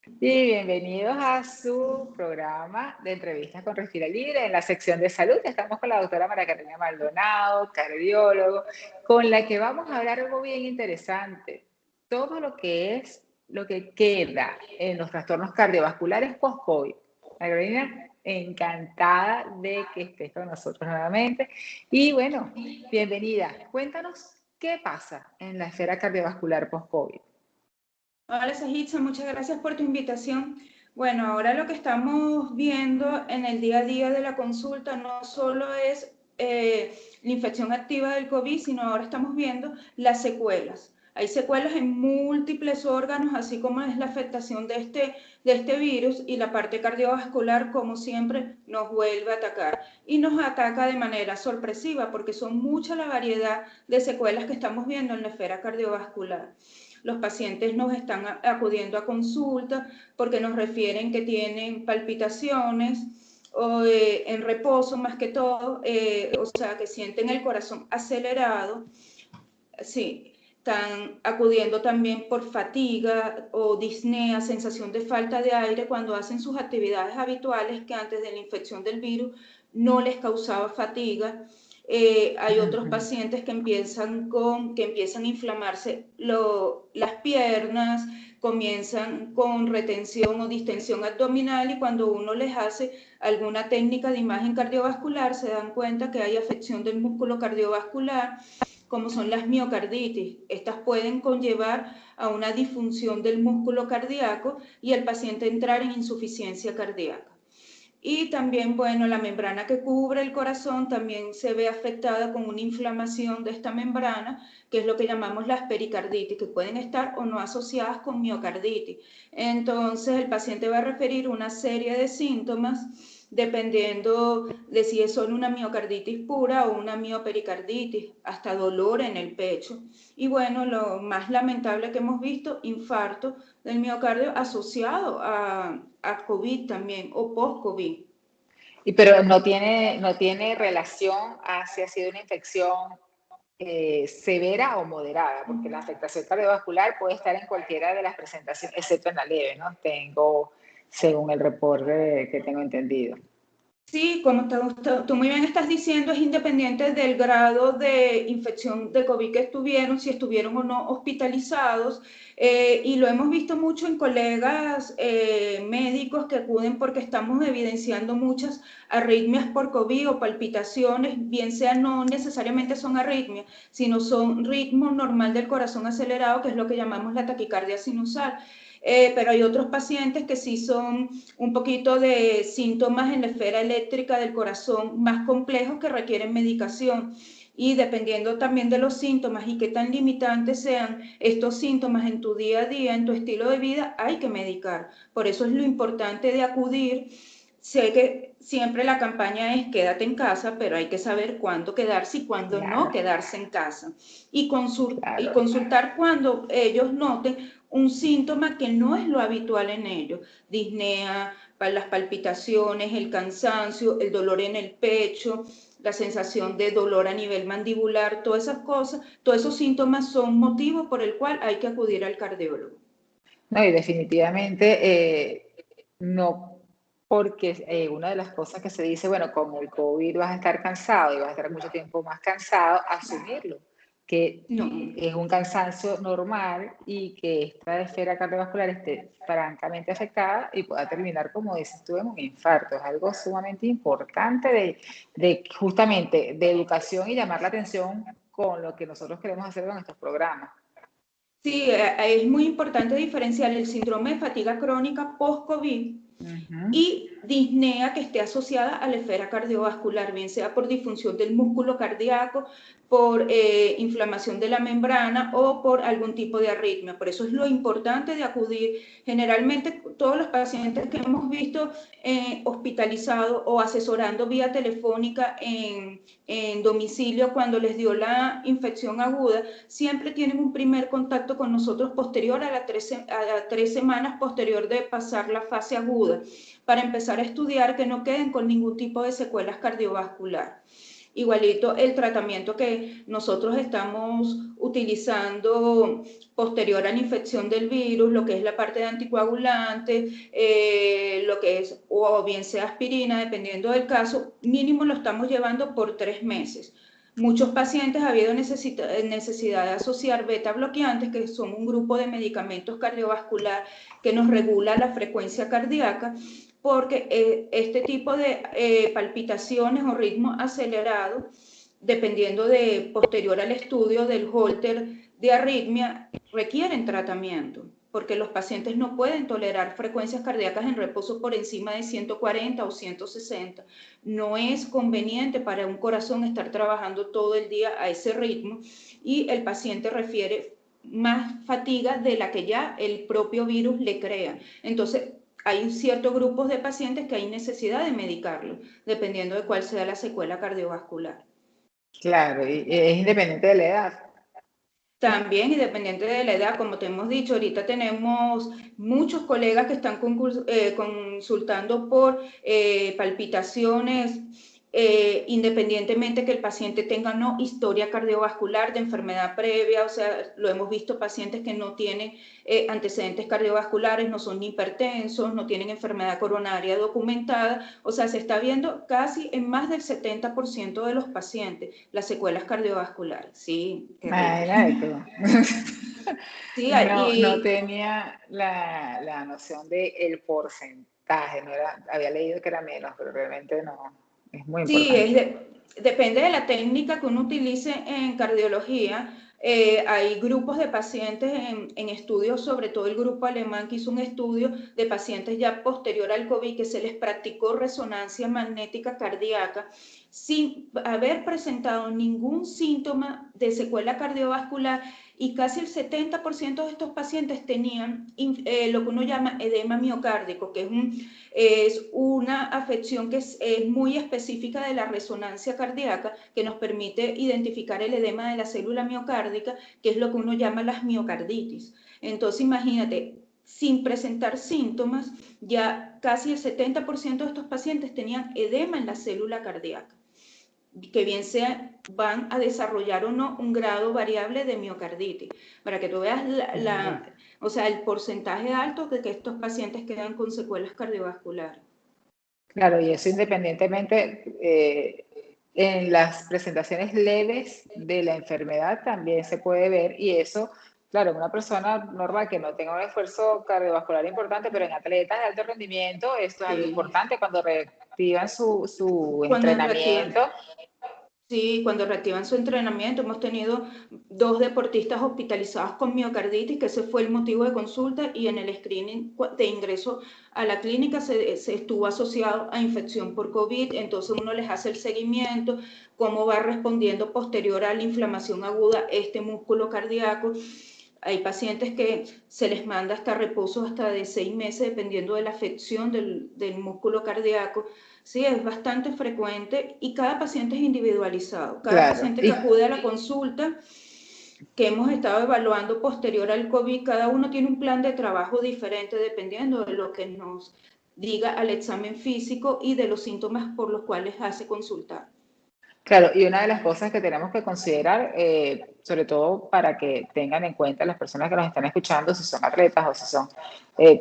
Y bienvenidos a su programa de entrevistas con Respira Libre en la sección de salud. Estamos con la doctora María Catalina Maldonado, cardiólogo, con la que vamos a hablar algo bien interesante. Todo lo que queda en los trastornos cardiovasculares post-COVID. María Catalina, encantada de que estés con nosotros nuevamente. Y bueno, bienvenida. Cuéntanos qué pasa en la esfera cardiovascular post-COVID. Hola, Sajitza, muchas gracias por tu invitación. Bueno, ahora lo que estamos viendo en el día a día de la consulta no solo es la infección activa del COVID, sino ahora estamos viendo las secuelas. Hay secuelas en múltiples órganos, así como es la afectación de este virus, y la parte cardiovascular, como siempre, nos vuelve a atacar. Y nos ataca de manera sorpresiva, porque son mucha la variedad de secuelas que estamos viendo en la esfera cardiovascular. Los pacientes nos están acudiendo a consulta porque nos refieren que tienen palpitaciones o en reposo más que todo, o sea, que sienten el corazón acelerado. Sí, están acudiendo también por fatiga o disnea, sensación de falta de aire cuando hacen sus actividades habituales que antes de la infección del virus no les causaba fatiga. Hay otros pacientes que empiezan a inflamarse las piernas, comienzan con retención o distensión abdominal, y cuando uno les hace alguna técnica de imagen cardiovascular se dan cuenta que hay afección del músculo cardiovascular, como son las miocarditis. Estas pueden conllevar a una disfunción del músculo cardíaco y el paciente entrar en insuficiencia cardíaca. Y también, bueno, la membrana que cubre el corazón también se ve afectada con una inflamación de esta membrana, que es lo que llamamos las pericarditis, que pueden estar o no asociadas con miocarditis. Entonces, el paciente va a referir una serie de síntomas dependiendo de si es solo una miocarditis pura o una miopericarditis, hasta dolor en el pecho. Y bueno, lo más lamentable que hemos visto, infarto del miocardio asociado a COVID también, o post-COVID. Pero no tiene relación a si ha sido una infección severa o moderada, porque la afectación cardiovascular puede estar en cualquiera de las presentaciones, excepto en la leve, ¿no? Según el reporte que tengo entendido. Sí, como tú muy bien estás diciendo, es independiente del grado de infección de COVID que estuvieron, si estuvieron o no hospitalizados, y lo hemos visto mucho en colegas médicos que acuden porque estamos evidenciando muchas arritmias por COVID o palpitaciones, bien sea no necesariamente son arritmias, sino son ritmo normal del corazón acelerado, que es lo que llamamos la taquicardia sinusal. Pero hay otros pacientes que sí son un poquito de síntomas en la esfera eléctrica del corazón más complejos que requieren medicación. Y dependiendo también de los síntomas y qué tan limitantes sean estos síntomas en tu día a día, en tu estilo de vida, hay que medicar. Por eso es lo importante de acudir. Sé que siempre la campaña es quédate en casa, pero hay que saber cuándo quedarse y cuándo no Claro, quedarse en casa. Y claro. consultar cuando ellos noten un síntoma que no es lo habitual en ellos. Disnea, las palpitaciones, el cansancio, el dolor en el pecho, la sensación de dolor a nivel mandibular, todas esas cosas, todos esos síntomas son motivos por el cual hay que acudir al cardiólogo. No, y definitivamente no, porque una de las cosas que se dice, bueno, como el COVID vas a estar cansado y vas a estar mucho tiempo más cansado, asumirlo, que No. es un cansancio normal y que esta esfera cardiovascular esté francamente afectada y pueda terminar, como dices tú, en un infarto. Es algo sumamente importante de justamente de educación y llamar la atención con lo que nosotros queremos hacer con estos programas. Sí, es muy importante diferenciar el síndrome de fatiga crónica post-COVID Ujú. y disnea que esté asociada a la esfera cardiovascular, bien sea por disfunción del músculo cardíaco, por inflamación de la membrana o por algún tipo de arritmia. Por eso es lo importante de acudir. Generalmente todos los pacientes que hemos visto hospitalizados o asesorando vía telefónica en domicilio cuando les dio la infección aguda, siempre tienen un primer contacto con nosotros posterior a las 3 semanas posterior de pasar la fase aguda, para empezar a estudiar que no queden con ningún tipo de secuelas cardiovascular. Igualito el tratamiento que nosotros estamos utilizando posterior a la infección del virus, lo que es la parte de anticoagulante, lo que es, o bien sea aspirina, dependiendo del caso, mínimo lo estamos llevando por 3 meses. Muchos pacientes ha habido necesidad de asociar beta bloqueantes, que son un grupo de medicamentos cardiovascular que nos regula la frecuencia cardíaca, porque este tipo de palpitaciones o ritmo acelerado, dependiendo de posterior al estudio del Holter de arritmia, requieren tratamiento, porque los pacientes no pueden tolerar frecuencias cardíacas en reposo por encima de 140 o 160. No es conveniente para un corazón estar trabajando todo el día a ese ritmo, y el paciente refiere más fatiga de la que ya el propio virus le crea. Entonces, hay ciertos grupos de pacientes que hay necesidad de medicarlo, dependiendo de cuál sea la secuela cardiovascular. Claro, y es independiente de la edad. También, independiente de la edad, como te hemos dicho, ahorita tenemos muchos colegas que están consultando por palpitaciones, independientemente que el paciente tenga o no historia cardiovascular de enfermedad previa. O sea, lo hemos visto, pacientes que no tienen antecedentes cardiovasculares, no son hipertensos, no tienen enfermedad coronaria documentada. O sea, se está viendo casi en más del 70% de los pacientes las secuelas cardiovasculares. Sí, terrible. Sí, No tenía la noción del porcentaje, no era, había leído que era menos, pero realmente no, es muy sí, importante. depende de la técnica que uno utilice en cardiología. Hay grupos de pacientes en estudios, sobre todo el grupo alemán que hizo un estudio de pacientes ya posterior al COVID, que se les practicó resonancia magnética cardíaca sin haber presentado ningún síntoma de secuela cardiovascular, y casi el 70% de estos pacientes tenían lo que uno llama edema miocárdico, que es una afección que es muy específica de la resonancia cardíaca, que nos permite identificar el edema de la célula miocárdica, que es lo que uno llama las miocarditis. Entonces, imagínate, sin presentar síntomas, ya casi el 70% de estos pacientes tenían edema en la célula cardíaca, que bien sea van a desarrollar o no un grado variable de miocarditis, para que tú veas o sea, el porcentaje alto de que estos pacientes quedan con secuelas cardiovasculares. Claro, y eso independientemente, en las presentaciones leves de la enfermedad también se puede ver, y eso, claro, en una persona normal que no tenga un esfuerzo cardiovascular importante, pero en atletas de alto rendimiento esto es algo importante cuando reactivan su Cuando reactivan, entrenamiento. sí, cuando reactivan su entrenamiento. Hemos tenido 2 deportistas hospitalizados con miocarditis, que ese fue el motivo de consulta, y en el screening de ingreso a la clínica se estuvo asociado a infección por COVID. Entonces uno les hace el seguimiento, cómo va respondiendo posterior a la inflamación aguda este músculo cardíaco. Hay pacientes que se les manda hasta reposo hasta de 6 meses, dependiendo de la afección del músculo cardíaco. Sí, es bastante frecuente, y cada paciente es individualizado. Cada Claro, paciente que acude a la consulta que hemos estado evaluando posterior al COVID, cada uno tiene un plan de trabajo diferente dependiendo de lo que nos diga al examen físico y de los síntomas por los cuales hace consultar. claro, y una de las cosas que tenemos que considerar, sobre todo para que tengan en cuenta las personas que nos están escuchando, si son atletas o si son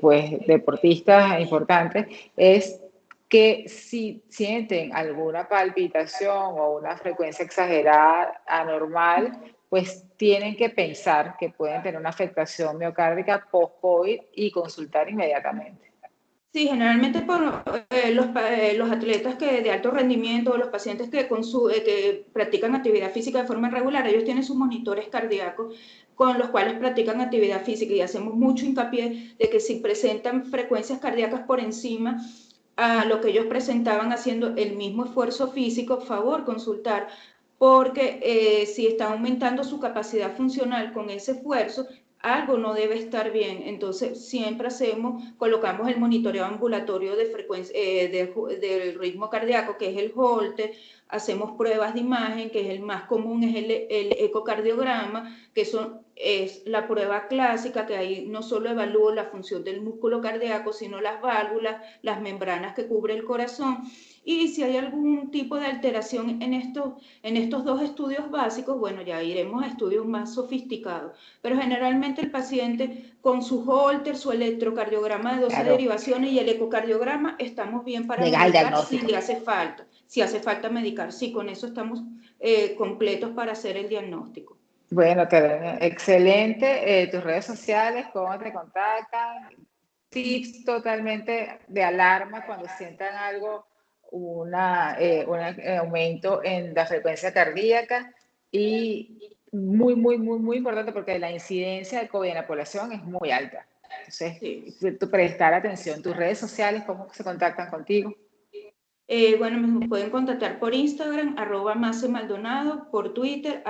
pues deportistas importantes, es que si sienten alguna palpitación o una frecuencia exagerada, anormal, pues tienen que pensar que pueden tener una afectación miocárdica post-COVID y consultar inmediatamente. Sí, generalmente por los atletas que de alto rendimiento, los pacientes que practican actividad física de forma regular, ellos tienen sus monitores cardíacos con los cuales practican actividad física, y hacemos mucho hincapié de que si presentan frecuencias cardíacas por encima a lo que ellos presentaban haciendo el mismo esfuerzo físico, favor consultar, porque si está aumentando su capacidad funcional con ese esfuerzo, algo no debe estar bien. Entonces siempre colocamos el monitoreo ambulatorio de frecuencia, del ritmo cardíaco, que es el Holter. Hacemos pruebas de imagen, que es el más común, es el ecocardiograma, que son es la prueba clásica, que ahí no solo evalúo la función del músculo cardíaco, sino las válvulas, las membranas que cubre el corazón, y si hay algún tipo de alteración en estos dos estudios básicos, bueno, ya iremos a estudios más sofisticados, pero generalmente el paciente con su Holter, su electrocardiograma de 12 Claro, derivaciones y el ecocardiograma, estamos bien para llegas al medicar si diagnóstico. le hace falta medicar, sí, con eso estamos completos para hacer el diagnóstico. Bueno, Carolina, excelente. Tus redes sociales, cómo te contactan, tips totalmente de alarma cuando sientan algo, un aumento en la frecuencia cardíaca y muy importante porque la incidencia de COVID en la población es muy alta. Entonces, Sí. prestar atención. Tus redes sociales, cómo se contactan contigo. Bueno, me pueden contactar por Instagram, @Mase Maldonado, por Twitter,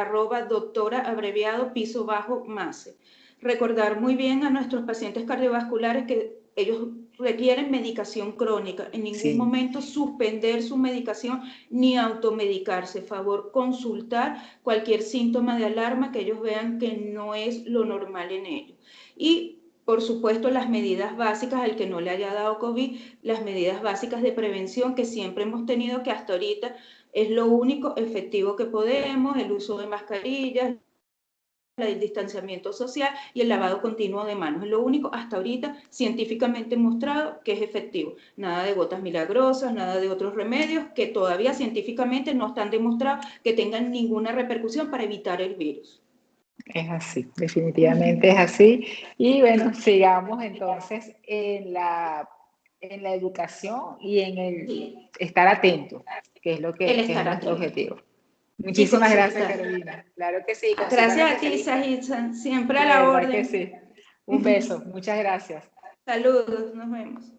@doctora abreviado piso bajo Mase. Recordar muy bien a nuestros pacientes cardiovasculares que ellos requieren medicación crónica. En ningún Sí, momento suspender su medicación ni automedicarse. Favor, consultar cualquier síntoma de alarma que ellos vean que no es lo normal en ellos. Y por supuesto, las medidas básicas, al que no le haya dado COVID, las medidas básicas de prevención que siempre hemos tenido, que hasta ahorita es lo único efectivo que podemos, el uso de mascarillas, el distanciamiento social y el lavado continuo de manos. Es lo único hasta ahorita científicamente mostrado que es efectivo. Nada de gotas milagrosas, nada de otros remedios que todavía científicamente no están demostrados que tengan ninguna repercusión para evitar el virus. es así, definitivamente es así. Y bueno, sigamos entonces en la educación y en el estar atento, que es El que es estar nuestro atento objetivo. y Muchísimas gracias, consultar. Carolina. Claro que sí, consulta a un Gracias a ti, especialista. Sahitza, siempre a De la verdad que orden. sí. Un beso, muchas gracias. Saludos, nos vemos.